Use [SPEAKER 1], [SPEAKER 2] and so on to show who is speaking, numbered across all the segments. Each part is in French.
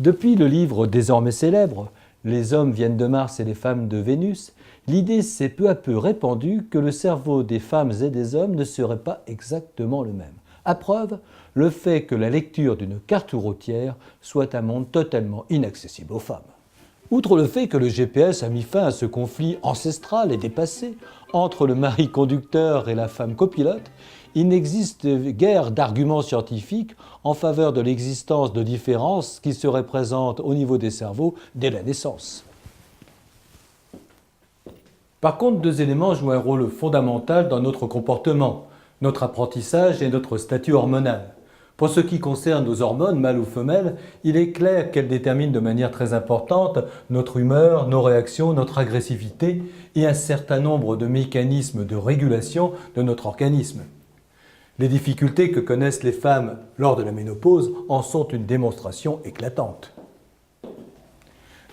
[SPEAKER 1] Depuis le livre désormais célèbre « Les hommes viennent de Mars et les femmes de Vénus », l'idée s'est peu à peu répandue que le cerveau des femmes et des hommes ne serait pas exactement le même. À preuve, le fait que la lecture d'une carte routière soit un monde totalement inaccessible aux femmes. Outre le fait que le GPS a mis fin à ce conflit ancestral et dépassé entre le mari conducteur et la femme copilote, il n'existe guère d'arguments scientifiques en faveur de l'existence de différences qui seraient présentes au niveau des cerveaux dès la naissance. Par contre, deux éléments jouent un rôle fondamental dans notre comportement, notre apprentissage et notre statut hormonal. Pour ce qui concerne nos hormones, mâles ou femelles, il est clair qu'elles déterminent de manière très importante notre humeur, nos réactions, notre agressivité et un certain nombre de mécanismes de régulation de notre organisme. Les difficultés que connaissent les femmes lors de la ménopause en sont une démonstration éclatante.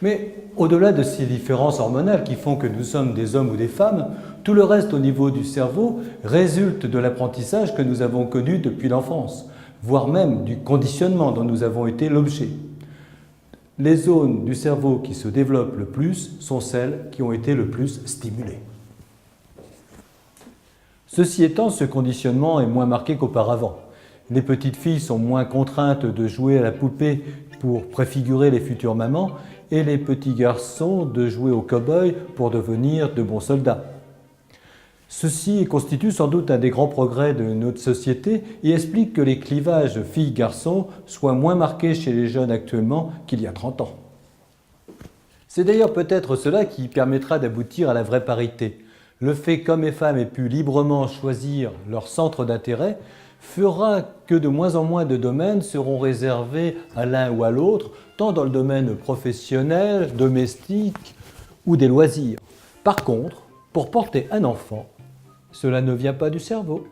[SPEAKER 1] Mais au-delà de ces différences hormonales qui font que nous sommes des hommes ou des femmes, tout le reste au niveau du cerveau résulte de l'apprentissage que nous avons connu depuis l'enfance, voire même du conditionnement dont nous avons été l'objet. Les zones du cerveau qui se développent le plus sont celles qui ont été le plus stimulées. Ceci étant, ce conditionnement est moins marqué qu'auparavant. Les petites filles sont moins contraintes de jouer à la poupée pour préfigurer les futures mamans et les petits garçons de jouer au cow-boy pour devenir de bons soldats. Ceci constitue sans doute un des grands progrès de notre société et explique que les clivages filles-garçons soient moins marqués chez les jeunes actuellement qu'il y a 30 ans. C'est d'ailleurs peut-être cela qui permettra d'aboutir à la vraie parité. Le fait qu'hommes et femmes aient pu librement choisir leur centre d'intérêt fera que de moins en moins de domaines seront réservés à l'un ou à l'autre, tant dans le domaine professionnel, domestique ou des loisirs. Par contre, pour porter un enfant, cela ne vient pas du cerveau.